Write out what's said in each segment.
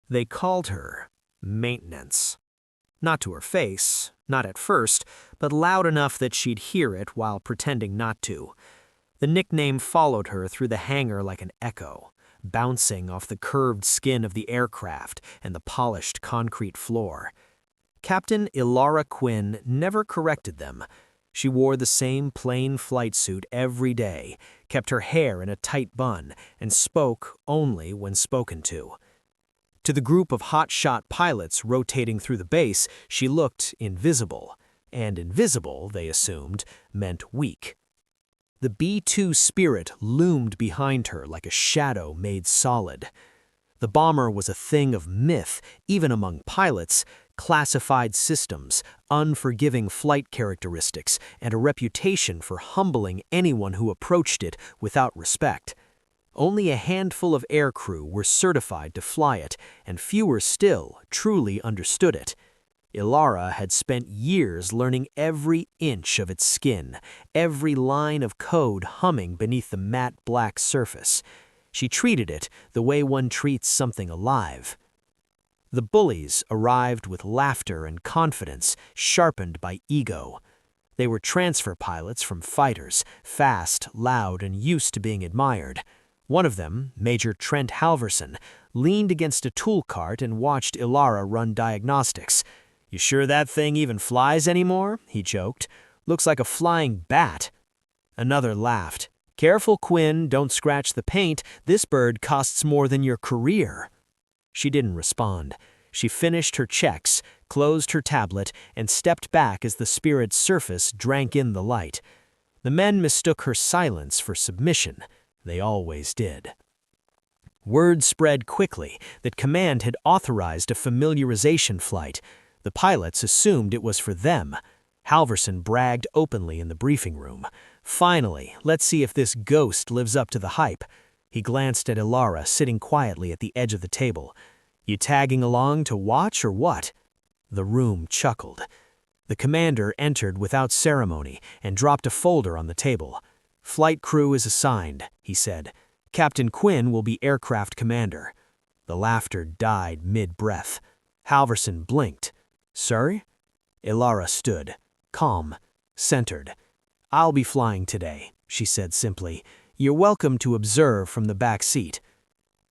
They called her Maintenance. Not to her face, not at first, but loud enough that she'd hear it while pretending not to. The nickname followed her through the hangar like an echo, bouncing off the curved skin of the aircraft and the polished concrete floor. Captain Ilara Quinn never corrected them. She wore the same plain flight suit every day, kept her hair in a tight bun, and spoke only when spoken to. To the group of hotshot pilots rotating through the base, she looked invisible, and invisible, they assumed, meant weak. The B-2 Spirit loomed behind her like a shadow made solid. The bomber was a thing of myth, even among pilots, classified systems, unforgiving flight characteristics, and a reputation for humbling anyone who approached it without respect. Only a handful of aircrew were certified to fly it, and fewer still truly understood it. Ilara had spent years learning every inch of its skin, every line of code humming beneath the matte black surface. She treated it the way one treats something alive. The bullies arrived with laughter and confidence, sharpened by ego. They were transfer pilots from fighters, fast, loud, and used to being admired. One of them, Major Trent Halverson, leaned against a tool cart and watched Ilara run diagnostics. "You sure that thing even flies anymore?" he joked. "Looks like a flying bat." Another laughed. "Careful, Quinn, don't scratch the paint. This bird costs more than your career." She didn't respond. She finished her checks, closed her tablet, and stepped back as the Spirit's surface drank in the light. The men mistook her silence for submission. They always did. Word spread quickly that command had authorized a familiarization flight. The pilots assumed it was for them. Halverson bragged openly in the briefing room. "Finally, let's see if this ghost lives up to the hype." He glanced at Ilara sitting quietly at the edge of the table. "You tagging along to watch or what?" The room chuckled. The commander entered without ceremony and dropped a folder on the table. "Flight crew is assigned," he said. "Captain Quinn will be aircraft commander." The laughter died mid-breath. Halverson blinked. "Sir?" Ilara stood, calm, centered. "I'll be flying today," she said simply. "You're welcome to observe from the back seat."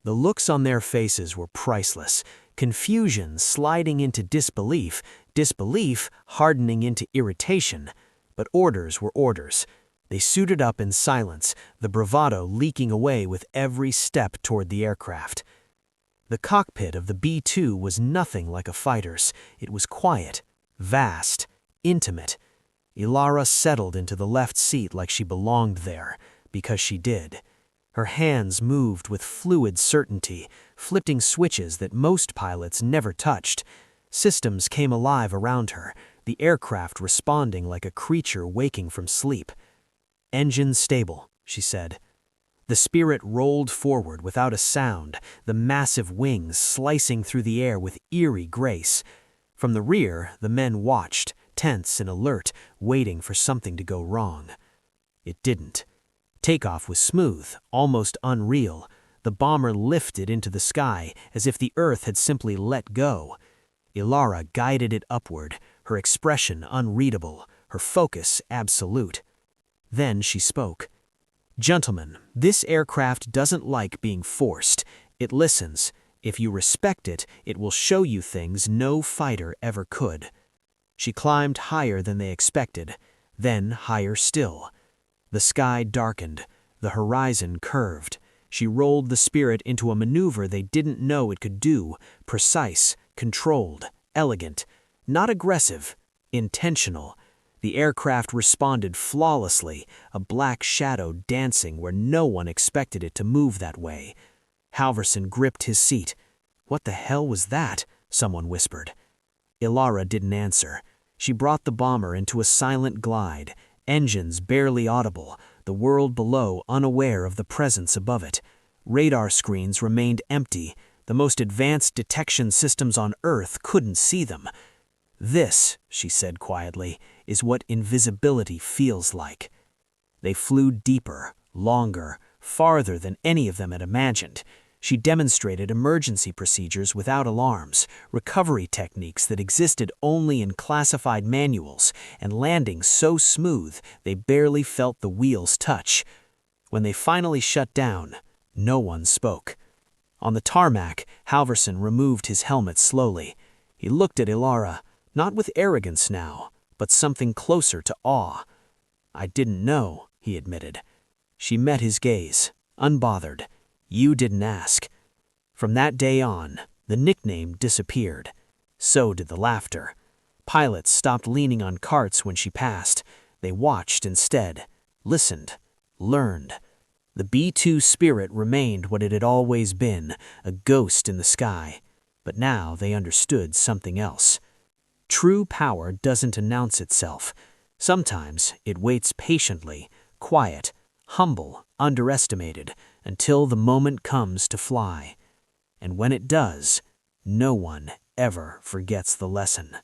The looks on their faces were priceless. Confusion sliding into disbelief, disbelief hardening into irritation. But orders were orders. They suited up in silence, the bravado leaking away with every step toward the aircraft. The cockpit of the B-2 was nothing like a fighter's. It was quiet, vast, intimate. Ilara settled into the left seat like she belonged there, because she did. Her hands moved with fluid certainty, flipping switches that most pilots never touched. Systems came alive around her, the aircraft responding like a creature waking from sleep. "Engines stable," she said. The Spirit rolled forward without a sound, the massive wings slicing through the air with eerie grace. From the rear, the men watched, tense and alert, waiting for something to go wrong. It didn't. Takeoff was smooth, almost unreal. The bomber lifted into the sky as if the Earth had simply let go. Ilara guided it upward, her expression unreadable, her focus absolute. Then she spoke. "Gentlemen, this aircraft doesn't like being forced. It listens. If you respect it, it will show you things no fighter ever could." She climbed higher than they expected, then higher still. The sky darkened, the horizon curved. She rolled the Spirit into a maneuver they didn't know it could do, precise, controlled, elegant, not aggressive, intentional. The aircraft responded flawlessly, a black shadow dancing where no one expected it to move that way. Halverson gripped his seat. "What the hell was that?" someone whispered. Ilara didn't answer. She brought the bomber into a silent glide, engines barely audible, the world below unaware of the presence above it. Radar screens remained empty. The most advanced detection systems on Earth couldn't see them. "This," she said quietly, "is what invisibility feels like." They flew deeper, longer, farther than any of them had imagined. She demonstrated emergency procedures without alarms, recovery techniques that existed only in classified manuals, and landings so smooth they barely felt the wheels touch. When they finally shut down, no one spoke. On the tarmac, Halverson removed his helmet slowly. He looked at Ilara, not with arrogance now, but something closer to awe. "I didn't know," he admitted. She met his gaze, unbothered. "You didn't ask." From that day on, the nickname disappeared. So did the laughter. Pilots stopped leaning on carts when she passed. They watched instead, listened, learned. The B-2 spirit remained what it had always been, a ghost in the sky. But now they understood something else. True power doesn't announce itself. Sometimes it waits patiently, quiet, humble, underestimated, until the moment comes to fly. And when it does, no one ever forgets the lesson.